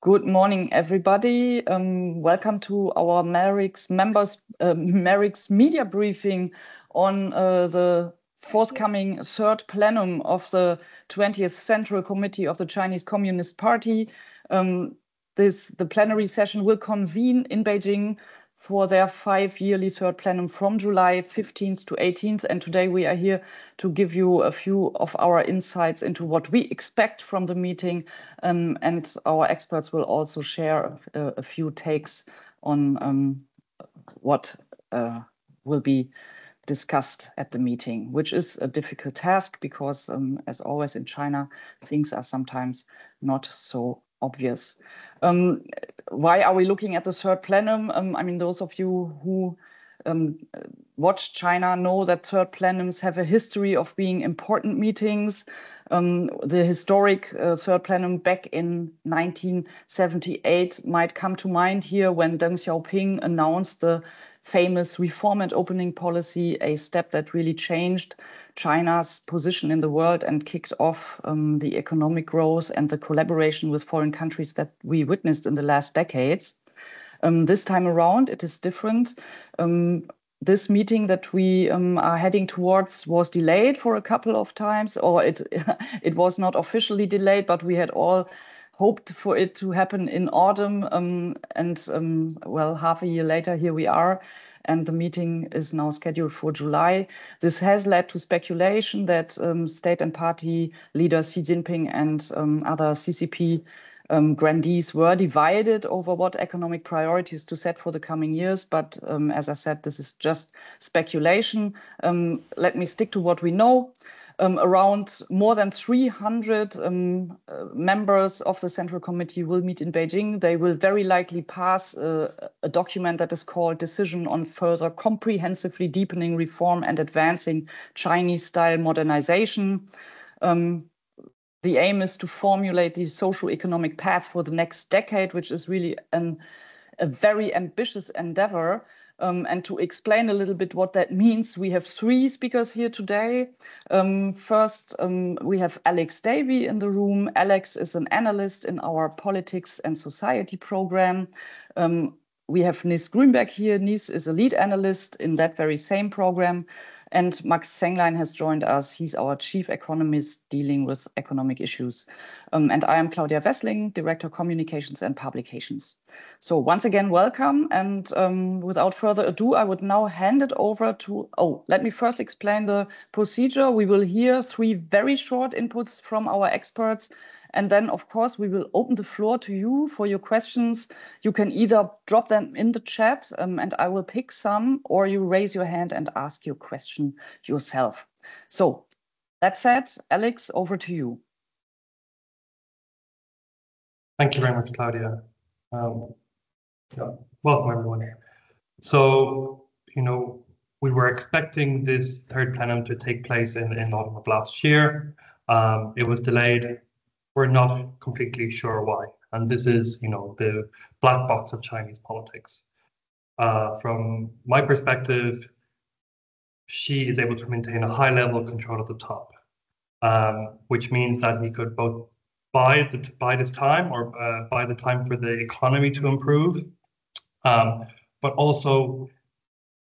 Good morning, everybody. Welcome to our MERICS Media Briefing on the forthcoming Third Plenum of the 20th Central Committee of the Chinese Communist Party. The plenary session will convene in Beijing for their 5-yearly Third Plenum from July 15th to 18th. And today we are here to give you a few of our insights into what we expect from the meeting. And our experts will also share a few takes on what will be discussed at the meeting, which is a difficult task because, as always in China, things are sometimes not so obvious. Why are we looking at the Third Plenum? I mean, those of you who watch China know that Third Plenums have a history of being important meetings. The historic Third Plenum back in 1978 might come to mind here when Deng Xiaoping announced the famous reform and opening policy, a step that really changed China's position in the world and kicked off the economic growth and the collaboration with foreign countries that we witnessed in the last decades. This time around, it is different. This meeting that we are heading towards was delayed for a couple of times, or it was not officially delayed, but we had all hoped for it to happen in autumn. Well, half a year later, here we are, and the meeting is now scheduled for July. This has led to speculation that state and party leaders Xi Jinping and other CCP grandees were divided over what economic priorities to set for the coming years. But as I said, this is just speculation. Let me stick to what we know. Around more than 300 members of the Central Committee will meet in Beijing. They will very likely pass a document that is called Decision on Further Comprehensively Deepening Reform and Advancing Chinese-Style Modernization. The aim is to formulate the socio-economic path for the next decade, which is really a very ambitious endeavor. And to explain a little bit what that means, we have 3 speakers here today. First, we have Alex Davey in the room. Alex is an analyst in our Politics and Society program. We have Nis Grünberg here. Nis is a lead analyst in that very same program. And Max Zenglein has joined us. He's our chief economist dealing with economic issues. And I am Claudia Wessling, Director Communications and Publications. So once again, welcome. And without further ado, I would now hand it over to, let me first explain the procedure. We will hear 3 very short inputs from our experts. And then, of course, we will open the floor to you for your questions. You can either drop them in the chat and I will pick some, or you raise your hand and ask your question yourself. So that said, Alex, over to you. Thank you very much, Claudia. Welcome, everyone. So, we were expecting this Third Plenum to take place in autumn of last year. It was delayed. We're not completely sure why. And this is, the black box of Chinese politics. From my perspective, Xi is able to maintain a high level of control at the top, which means that he could both buy this time or buy the time for the economy to improve. But also,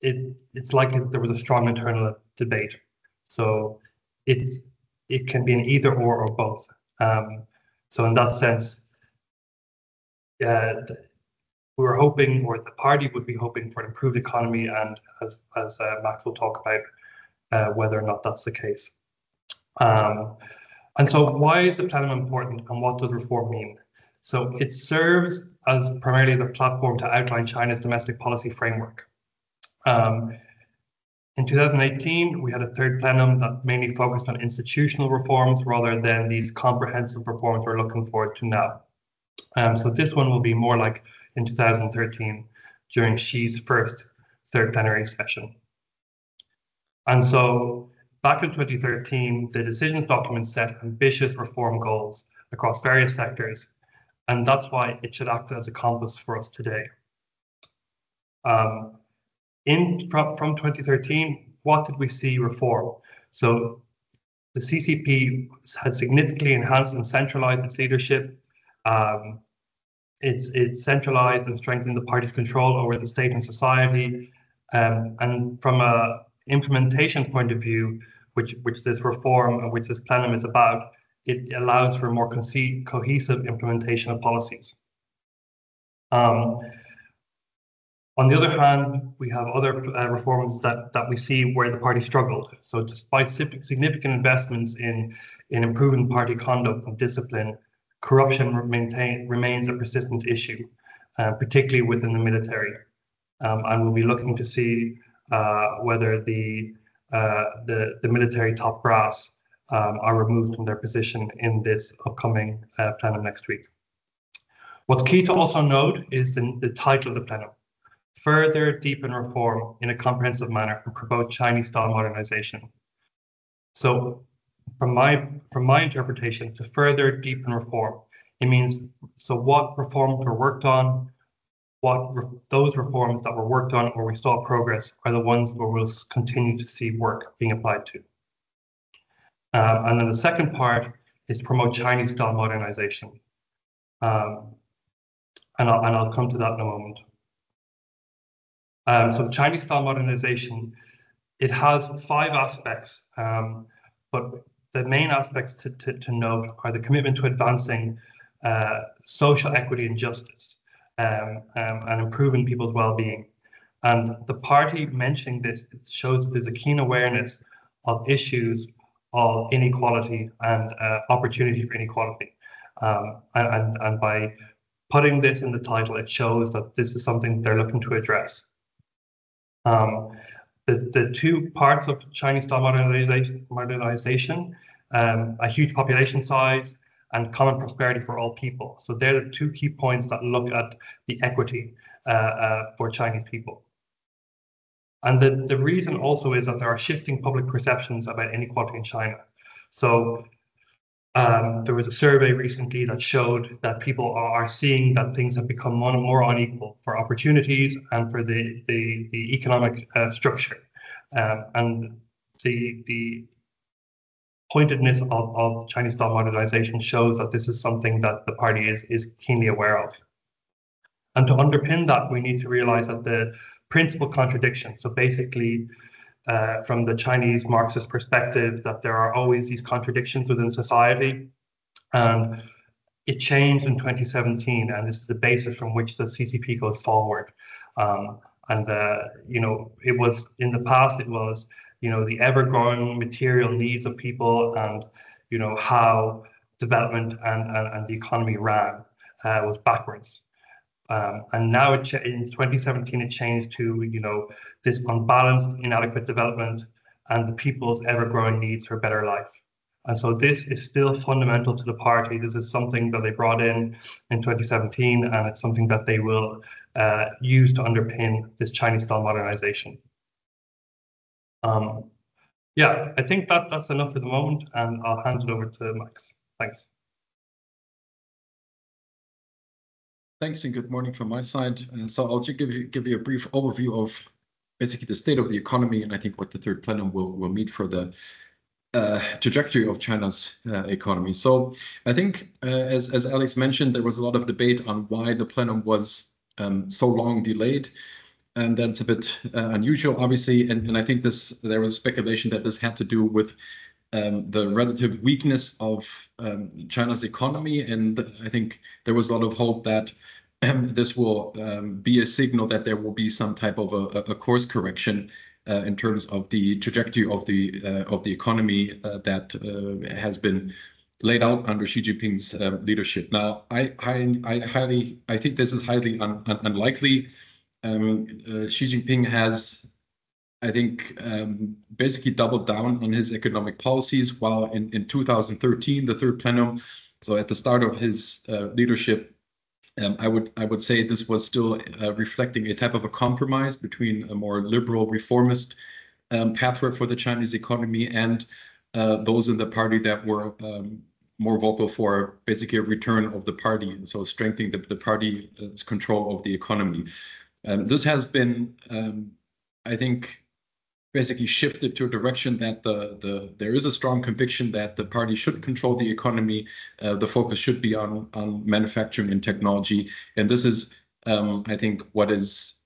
it's likely that there was a strong internal debate. So it can be an either or both. So in that sense, we were hoping, or the party would be hoping, for an improved economy, and as Max will talk about whether or not that's the case. And so why is the plenum important, and what does reform mean? So it serves as primarily the platform to outline China's domestic policy framework. In 2018, we had a Third Plenum that mainly focused on institutional reforms rather than these comprehensive reforms we're looking forward to now. So this one will be more like in 2013, during Xi's first Third Plenary session. And so back in 2013, the decisions document set ambitious reform goals across various sectors, and that's why it should act as a compass for us today. From 2013, what did we see reform? So the CCP had significantly enhanced and centralized its leadership. it's centralized and strengthened the party's control over the state and society. And from a implementation point of view, which this reform and which this plenum is about, it allows for more cohesive implementation of policies. On the other hand, we have other reforms that we see where the party struggled. So despite significant investments in improving party conduct and discipline, corruption remains a persistent issue, particularly within the military. And we'll be looking to see whether the military top brass are removed from their position in this upcoming plenum next week. What's key to also note is the title of the plenum: Further Deepen Reform in a Comprehensive Manner and Promote Chinese-Style Modernization. So from my interpretation, to further deepen reform, it means, so what reforms were worked on, those reforms that were worked on or we saw progress are the ones where we'll continue to see work being applied to. And then the second part is promote Chinese-style modernization. And I'll come to that in a moment. So Chinese-style modernization, it has 5 aspects, but the main aspects to note are the commitment to advancing social equity and justice, and improving people's well-being. And the party mentioning this, it shows that there's a keen awareness of issues of inequality and opportunity for inequality. And by putting this in the title, it shows that this is something they're looking to address. The 2 parts of Chinese-style modernization, a huge population size and common prosperity for all people. So they're the 2 key points that look at the equity for Chinese people. And the reason also is that there are shifting public perceptions about inequality in China. So there was a survey recently that showed that people are seeing that things have become more unequal for opportunities and for the economic structure. And the pointedness of Chinese-style modernization shows that this is something that the party is keenly aware of. And to underpin that, we need to realize that the principal contradiction, so basically from the Chinese Marxist perspective, that there are always these contradictions within society. And it changed in 2017, and this is the basis from which the CCP goes forward. It was, in the past, it was, the ever-growing material needs of people and, how development and the economy ran was backwards. And now in 2017, it changed to, this unbalanced, inadequate development and the people's ever-growing needs for a better life. And so this is still fundamental to the party. This is something that they brought in 2017, and it's something that they will use to underpin this Chinese-style modernization. Yeah, I think that's enough for the moment, and I'll hand it over to Max. Thanks. Thanks, and good morning from my side. So I'll just give you a brief overview of basically the state of the economy, and I think what the Third Plenum will meet for the trajectory of China's economy. So I think, as Alex mentioned, there was a lot of debate on why the plenum was so long delayed, and that's a bit unusual, obviously. And I think there was speculation that this had to do with the relative weakness of China's economy, and I think there was a lot of hope that this will be a signal that there will be some type of a course correction in terms of the trajectory of the economy that has been laid out under Xi Jinping's leadership. Now, I think this is highly unlikely. Xi Jinping has, I think, basically doubled down on his economic policies, while in 2013, the Third Plenum, so at the start of his leadership, I would say this was still reflecting a type of a compromise between a more liberal reformist pathway for the Chinese economy and those in the party that were more vocal for basically a return of the party, so strengthening the party's control of the economy. This has been, I think, basically shifted to a direction that there is a strong conviction that the party should control the economy. The focus should be on manufacturing and technology, and this is, I think, what is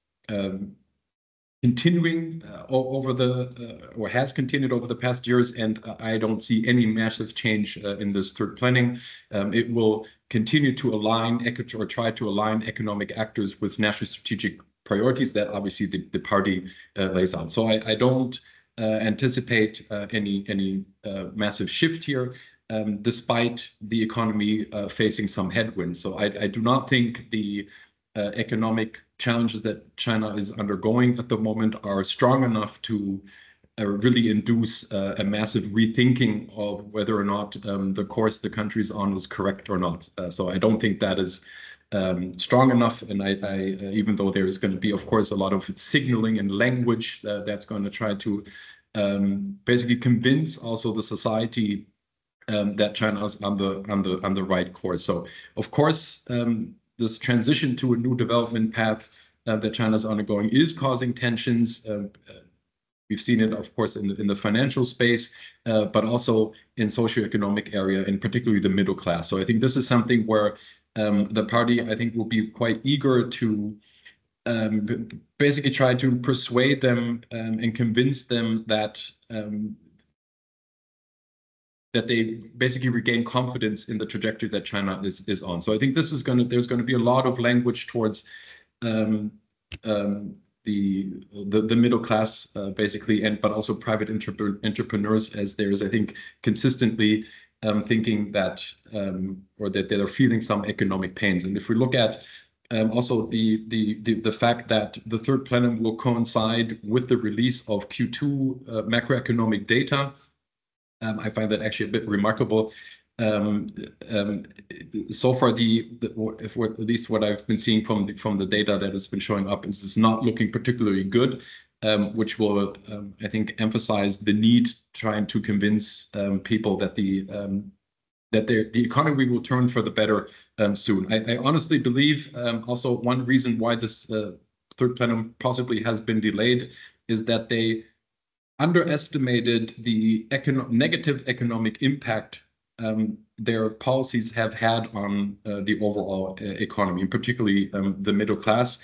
continuing over or has continued over the past years, and I don't see any massive change in this third planning. It will continue to align or try to align economic actors with national strategic priorities that obviously the party lays out. So I don't anticipate any massive shift here, despite the economy facing some headwinds. So I do not think the economic challenges that China is undergoing at the moment are strong enough to really induce a massive rethinking of whether or not the course the country is on is correct or not. So I don't think that is strong enough, and I even though there's going to be, of course, a lot of signaling and language that's going to try to basically convince also the society that China is on the right course. So, of course, this transition to a new development path that China is undergoing is causing tensions. We've seen it, of course, in the financial space, but also in socioeconomic area, and particularly the middle class. So I think this is something where the party, I think, will be quite eager to basically try to persuade them and convince them that that they basically regain confidence in the trajectory that China is on. So I think this is there's going to be a lot of language towards the middle class, basically, but also private entrepreneurs, as there's, I think, consistently thinking that or that they're feeling some economic pains. And if we look at also the fact that the third plenum will coincide with the release of Q2 macroeconomic data, I find that actually a bit remarkable. So far, at least what I've been seeing from the data that has been showing up is not looking particularly good, which will, I think, emphasize the need trying to convince people that the economy will turn for the better soon. I honestly believe also one reason why this third plenum possibly has been delayed is that they underestimated the negative economic impact their policies have had on the overall economy, and particularly the middle class,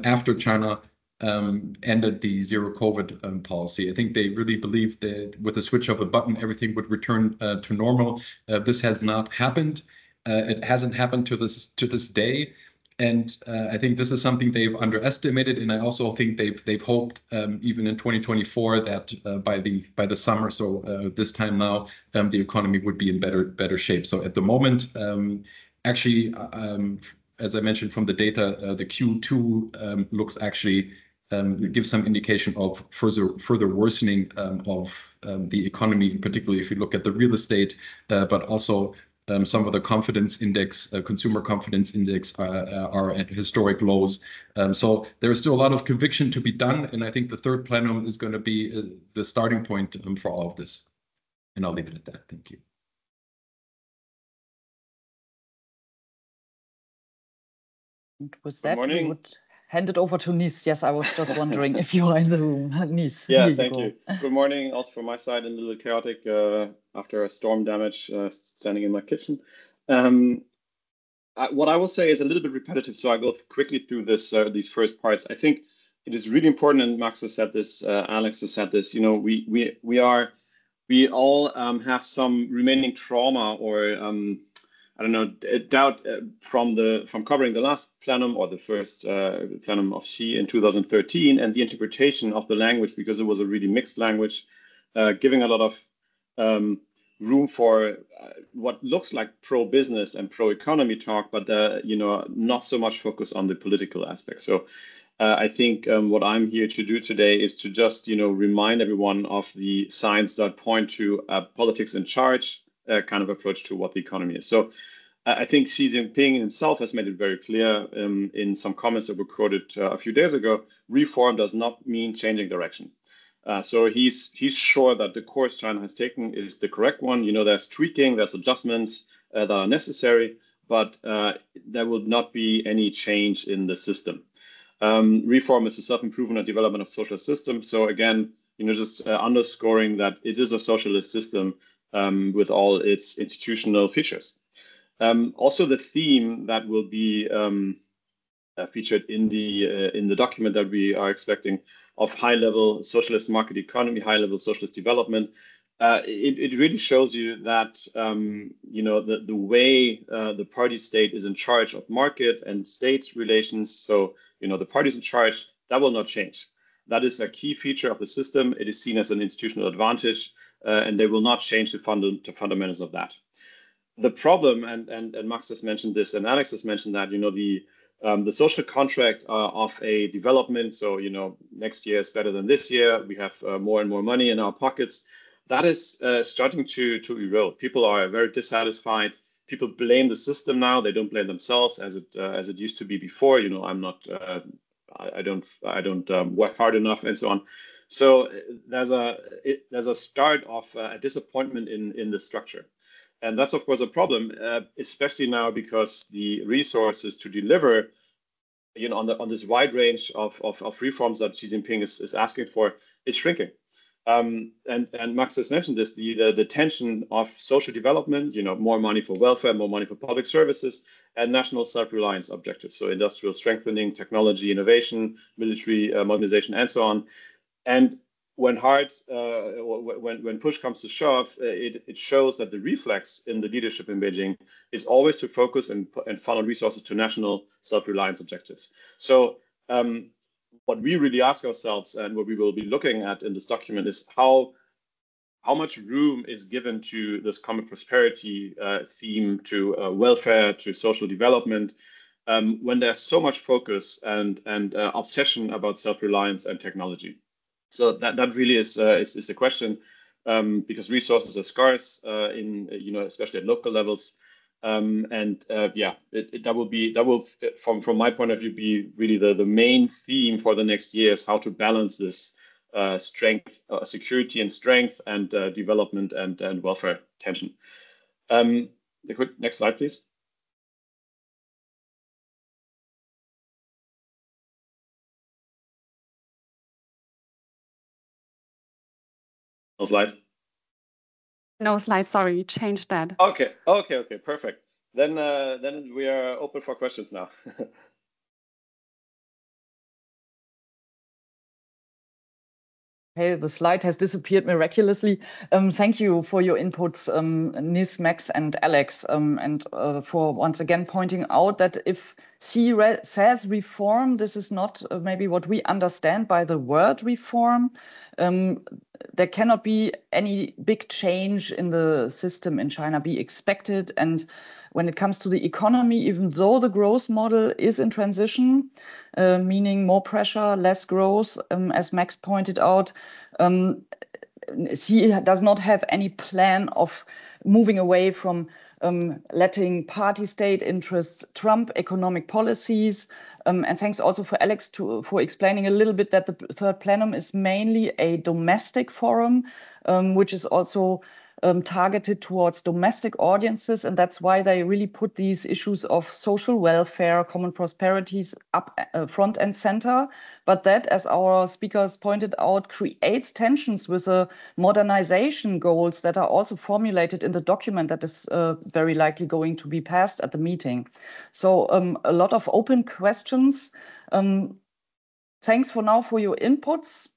after China ended the zero COVID policy. I think they really believed that with a switch of a button, everything would return to normal. This has not happened. It hasn't happened to this day. And I think this is something they've underestimated, and I also think they've hoped, even in 2024, that by the summer, so this time now, the economy would be in better shape. So at the moment, actually, as I mentioned from the data, the Q2 looks actually gives some indication of further worsening of the economy, particularly if you look at the real estate, but also some of the confidence index, consumer confidence index, are at historic lows. So there is still a lot of conviction to be done, and I think the third plenum is going to be the starting point for all of this. And I'll leave it at that. Thank you. And with that, we would hand it over to Nis. Yes, I was just wondering if you are in the room. Nis. Yeah, thank you. Good morning. Also from my side, a little chaotic after a storm damage, standing in my kitchen. What I will say is a little bit repetitive, so I go quickly through this these first parts. I think it is really important, and Max has said this, Alex has said this. You know, we all have some remaining trauma or I don't know, doubt from covering the last plenum or the first plenum of Xi in 2013 and the interpretation of the language, because it was a really mixed language, giving a lot of room for what looks like pro-business and pro-economy talk, but you know, not so much focus on the political aspect. So I think what I'm here to do today is to just, you know, remind everyone of the signs that point to politics in charge kind of approach to what the economy is. So I think Xi Jinping himself has made it very clear in some comments that were quoted a few days ago, reform does not mean changing direction. So he's sure that the course China has taken is the correct one. You know, there's tweaking, there's adjustments that are necessary, but there will not be any change in the system. Reform is the self-improvement and development of social systems. So again, just underscoring that it is a socialist system with all its institutional features. Also, the theme that will be featured in the document that we are expecting of high-level socialist market economy, high-level socialist development. It really shows you that the way the party state is in charge of market and state relations. So the parties in charge, that will not change. That is a key feature of the system. It is seen as an institutional advantage, and they will not change the fundamentals of that. The problem, and Max has mentioned this, and Alex has mentioned that, the social contract of a development. So, next year is better than this year. We have more and more money in our pockets. That is starting to erode. People are very dissatisfied. People blame the system now. They don't blame themselves as it used to be before. I'm not. I don't work hard enough, and so on. So there's a start of a disappointment in the structure. And that's, of course, a problem, especially now because the resources to deliver, on this wide range of reforms that Xi Jinping is asking for, is shrinking. And Max has mentioned this: the tension of social development, more money for welfare, more money for public services, and national self-reliance objectives. So industrial strengthening, technology innovation, military modernization, and so on. And when push comes to shove, it shows that the reflex in the leadership in Beijing is always to focus and funnel resources to national self-reliance objectives. So what we really ask ourselves, and what we will be looking at in this document, is how much room is given to this common prosperity theme, to welfare, to social development, when there's so much focus and obsession about self-reliance and technology. So that really is the question, because resources are scarce especially at local levels, that will from my point of view be really the main theme for the next years: how to balance this strength, security and strength, and development and welfare tension. Next slide, please. No slide. No slide. Sorry, you changed that. Okay. Perfect. Then we are open for questions now. Okay, the slide has disappeared miraculously. Thank you for your inputs, Nis, Max, and Alex, and for once again pointing out that if Xi says reform, this is not maybe what we understand by the word reform. There cannot be any big change in the system in China be expected. And when it comes to the economy, even though the growth model is in transition, meaning more pressure, less growth, as Max pointed out, Xi does not have any plan of moving away from letting party state interests trump economic policies. And thanks also for Alex for explaining a little bit that the Third Plenum is mainly a domestic forum, which is also targeted towards domestic audiences. And that's why they really put these issues of social welfare, common prosperities up front and center. But that, as our speakers pointed out, creates tensions with the modernization goals that are also formulated in the document that is very likely going to be passed at the meeting. So a lot of open questions. Thanks for now for your inputs.